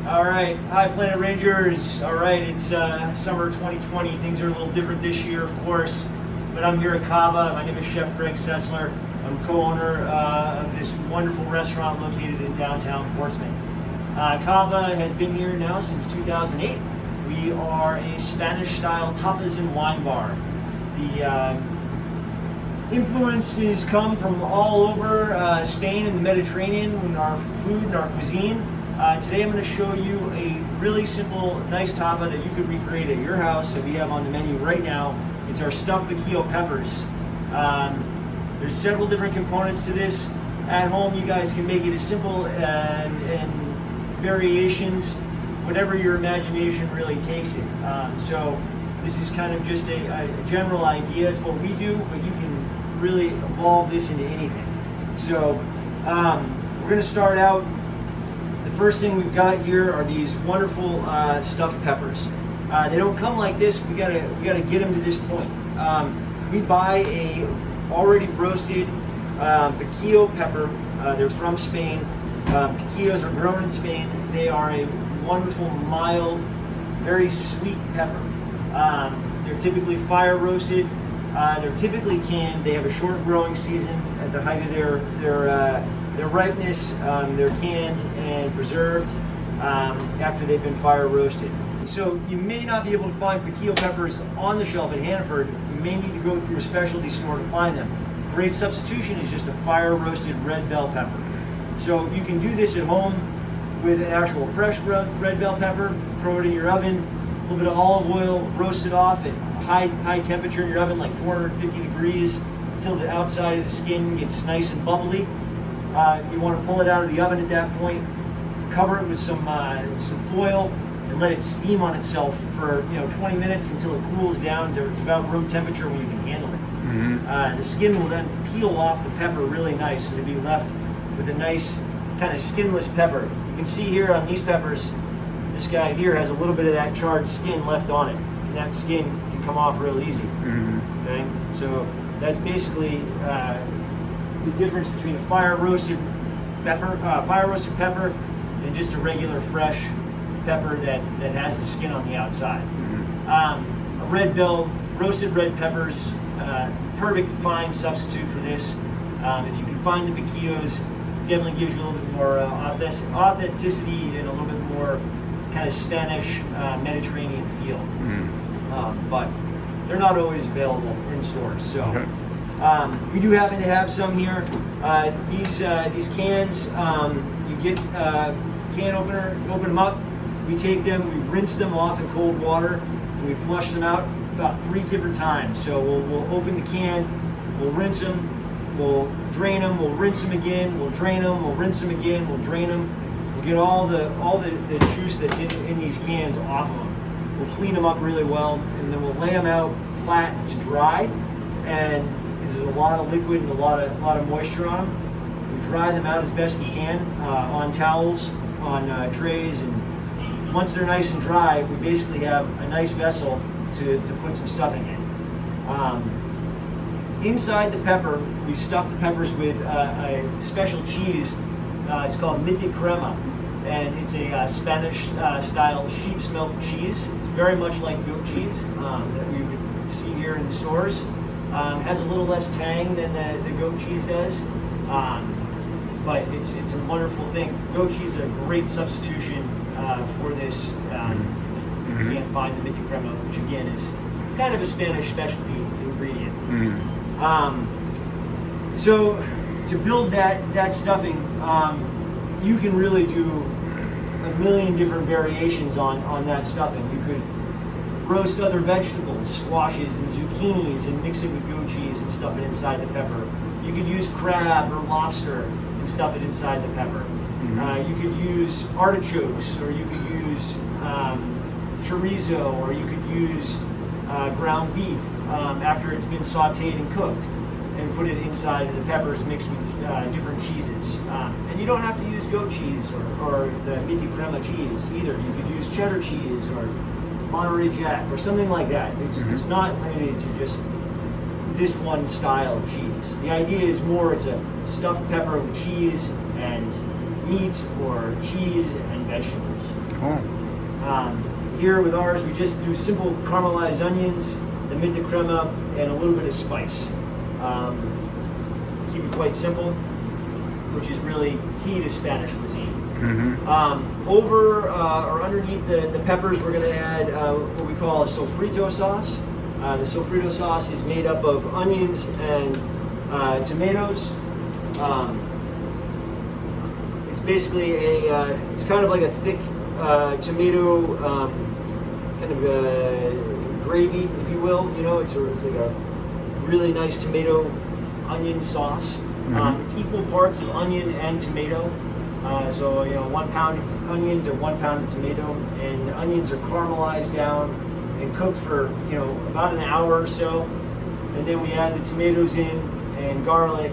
All right, hi Planet Rangers. All right, it's summer 2020. Things are a little different this year, of course, but I'm here at Cava. My name is Chef Greg Sessler. I'm co-owner of this wonderful restaurant located in downtown Portsmouth. Cava has been here now since 2008. We are a Spanish-style tapas and wine bar. The influences come from all over Spain and the Mediterranean in our food and our cuisine. Today I'm going to show you a really simple, nice tapa that you could recreate at your house that we have on the menu right now. It's our stuffed piquillo peppers. There's several different components to this. At home you guys can make it as simple and variations, whatever your imagination really takes it. So this is kind of just a general idea. It's what we do, but you can really evolve this into anything. So we're going to start out. The first thing we've got here are these wonderful stuffed peppers. They don't come like this. We gotta get them to this point. We buy a already roasted piquillo pepper. They're from Spain. Piquillos are grown in Spain. They are a wonderful, mild, very sweet pepper. They're typically fire roasted. They're typically canned. They have a short growing season at the height of their ripeness. They're canned and preserved after they've been fire roasted. So you may not be able to find piquillo peppers on the shelf at Hannaford. You may need to go through a specialty store to find them. Great substitution is just a fire roasted red bell pepper. So you can do this at home with an actual fresh red bell pepper. Throw it in your oven, a little bit of olive oil, roast it off at high temperature in your oven, like 450 degrees, until the outside of the skin gets nice and bubbly. You want to pull it out of the oven at that point, cover it with some foil, and let it steam on itself for 20 minutes until it cools down to about room temperature when you can handle it. Mm-hmm. The skin will then peel off the pepper really nice, and you'll be left with a nice kind of skinless pepper. You can see here on these peppers, this guy here has a little bit of that charred skin left on it, and that skin can come off real easy. Mm-hmm. Okay, so that's basically the difference between a fire roasted pepper, and just a regular fresh pepper that has the skin on the outside. Mm-hmm. A red bell, roasted red peppers, perfect fine substitute for this. If you can find the piquillos, definitely gives you a little bit more authenticity and a little bit more kind of Spanish Mediterranean feel. Mm-hmm. But they're not always available in stores. So. Okay. We do happen to have some here. These cans, you get can opener, you open them up, we take them, we rinse them off in cold water, and we flush them out about 3 different times. So we'll open the can, we'll rinse them, we'll drain them, we'll rinse them again, we'll drain them, we'll rinse them again, we'll drain them. We'll get all the juice that's in these cans off of them. We'll clean them up really well, and then we'll lay them out flat to dry. And there's a lot of liquid and a lot of moisture on them. We dry them out as best we can on towels, on trays, and once they're nice and dry, we basically have a nice vessel to put some stuffing in. Inside the pepper, we stuff the peppers with a special cheese. It's called Mythic Crema, and it's a Spanish-style sheep's milk cheese. It's very much like goat cheese that we would see here in the stores. Has a little less tang than the goat cheese does, but it's a wonderful thing. Goat cheese is a great substitution for this. You can't find the Mythic Crema, which again is kind of a Spanish specialty ingredient. So to build that stuffing, you can really do a million different variations on that stuffing. You could roast other vegetables, squashes and zucchinis, and mix it with goat cheese and stuff it inside the pepper. You could use crab or lobster and stuff it inside the pepper. Mm-hmm. You could use artichokes, or you could use chorizo, or you could use ground beef after it's been sauteed and cooked, and put it inside of the peppers mixed with different cheeses. And you don't have to use goat cheese or the Mythic Crema cheese either. You could use cheddar cheese or Monterey Jack or something like that. It's not limited to just this one style of cheese. The idea is more it's a stuffed pepper with cheese and meat, or cheese and vegetables. Cool. Here with ours, we just do simple caramelized onions, the mint de crema, and a little bit of spice. Keep it quite simple, which is really key to Spanish cuisine. Over or underneath the peppers, we're going to add what we call a sofrito sauce. The sofrito sauce is made up of onions and tomatoes. It's basically it's kind of like a thick tomato kind of gravy, if you will. You know, it's like a really nice tomato onion sauce. It's equal parts of onion and tomato. So 1 pound of onion to 1 pound of tomato, and the onions are caramelized down and cooked for about an hour or so, and then we add the tomatoes in and garlic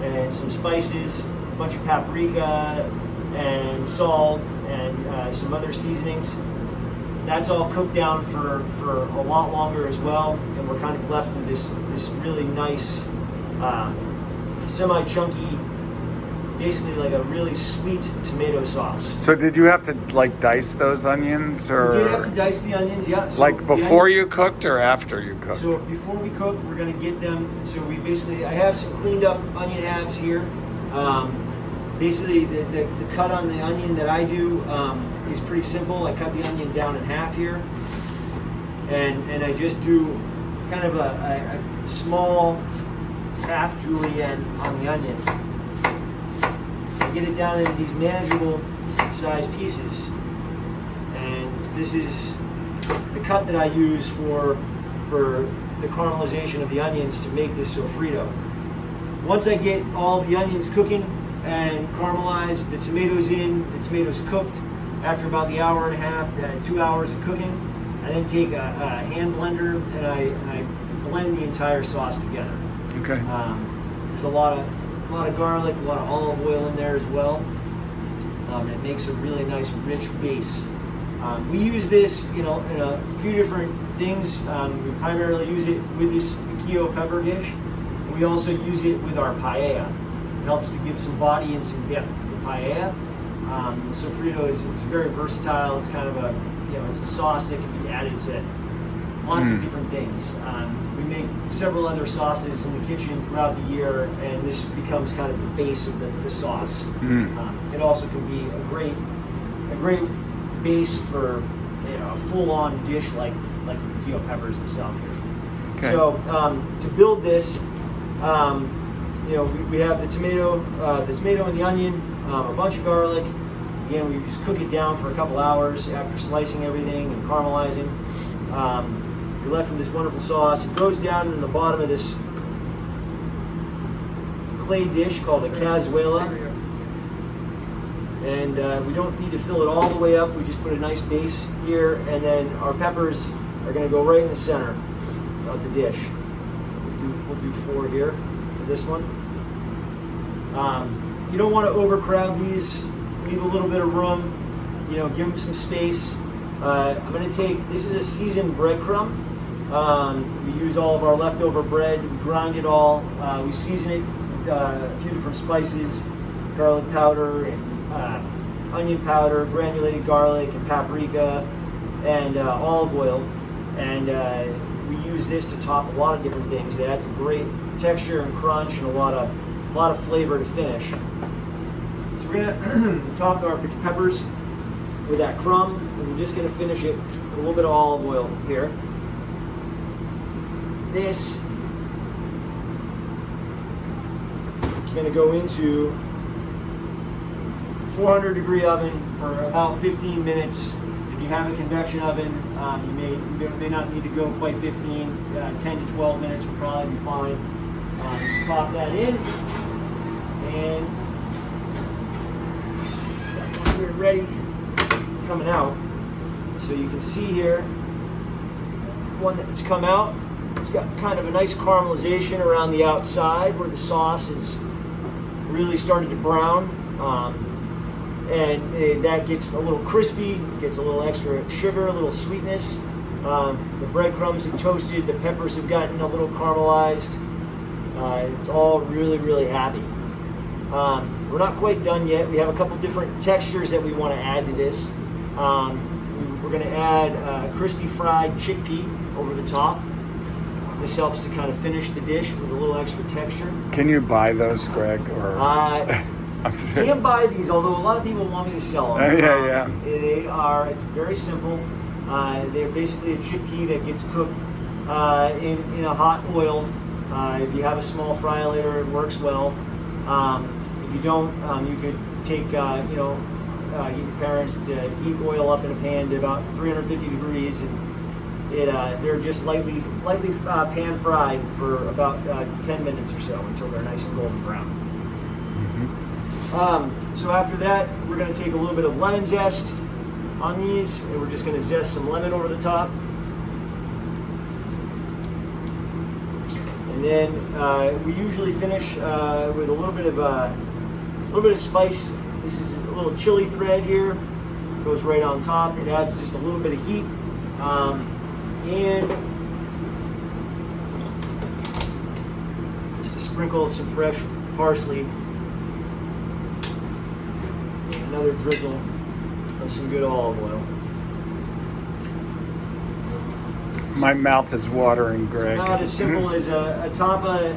and some spices, a bunch of paprika and salt and some other seasonings. That's all cooked down for a lot longer as well, and we're kind of left with this really nice semi-chunky, basically like a really sweet tomato sauce. So did you have to like dice those onions, or? We did have to dice the onions, yeah. So like before you cooked or after you cooked? So before we cook, we're going to get them. So I have some cleaned up onion halves here. Basically, the cut on the onion that I do is pretty simple. I cut the onion down in half here, and I just do kind of a small half julienne on the onion. I get it down into these manageable size pieces, and this is the cut that I use for the caramelization of the onions to make this sofrito. Once I get all the onions cooking and caramelized, the tomatoes cooked after about the hour and a half, 2 hours of cooking, I then take a hand blender and I blend the entire sauce together. Okay. There's a lot of garlic, a lot of olive oil in there as well. It makes a really nice, rich base. We use this, in a few different things. We primarily use it with this piquillo pepper dish. We also use it with our paella. It helps to give some body and some depth to the paella. Sofrito is very versatile. It's kind of it's a sauce that can be added to lots of different things. We make several other sauces in the kitchen throughout the year, and this becomes kind of the base of the sauce. It also can be a great base for a full-on dish like the piquillo peppers itself here. Okay. So to build this, we have the tomato and the onion, a bunch of garlic. Again, we just cook it down for a couple hours after slicing everything and caramelizing. You're left with this wonderful sauce. It goes down in the bottom of this clay dish called a cazuela. And we don't need to fill it all the way up. We just put a nice base here, and then our peppers are going to go right in the center of the dish. We'll do 4 here for this one. You don't want to overcrowd these. Leave a little bit of room. Give them some space. I'm going to this is a seasoned breadcrumb. We use all of our leftover bread. We grind it all. We season it with a few different spices, garlic powder and onion powder, granulated garlic and paprika, and olive oil. And we use this to top a lot of different things. It adds a great texture and crunch and a lot of flavor to finish. So we're going to top our peppers with that crumb, and we're just going to finish it with a little bit of olive oil here. This is going to go into 400 degree oven for about 15 minutes. If you have a convection oven, you may not need to go quite 15. 10 to 12 minutes will probably be fine. Pop that in, and when we're ready, coming out. So you can see here, one that's come out. It's got kind of a nice caramelization around the outside where the sauce is really starting to brown. And that gets a little crispy, gets a little extra sugar, a little sweetness. The breadcrumbs have toasted, the peppers have gotten a little caramelized. It's all really, really happy. We're not quite done yet. We have a couple different textures that we want to add to this. We're going to add a crispy fried chickpea over the top. This helps to kind of finish the dish with a little extra texture. Can you buy those, Greg? Or I'm serious. Can't buy these, although a lot of people want me to sell them. It's very simple. They're basically a chickpea that gets cooked in a hot oil. If you have a small fryolator, it works well. If you don't, you could take, get your parents to heat oil up in a pan to about 350 degrees, and they're just lightly pan fried for about 10 minutes or so until they're nice and golden brown. So after that, we're going to take a little bit of lemon zest on these, and we're just going to zest some lemon over the top. And then we usually finish with a little bit of spice. This is a little chili thread here. Goes right on top. It adds just a little bit of heat. And just a sprinkle of some fresh parsley. Another drizzle of some good olive oil. My mouth is watering, Greg. It's about as simple as a tapa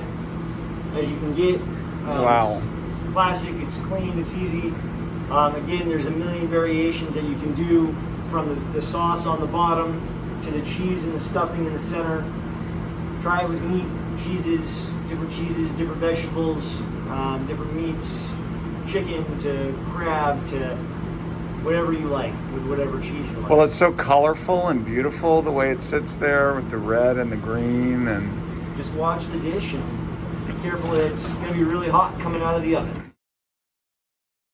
as you can get. Wow. It's classic, it's clean, it's easy. Again, there's a million variations that you can do, from the sauce on the bottom to the cheese and the stuffing in the center. Try it with meat, cheeses, different vegetables, different meats, chicken to crab to whatever you like, with whatever cheese you like. Well, it's so colorful and beautiful the way it sits there with the red and the green, and just watch the dish and be careful that it's going to be really hot coming out of the oven.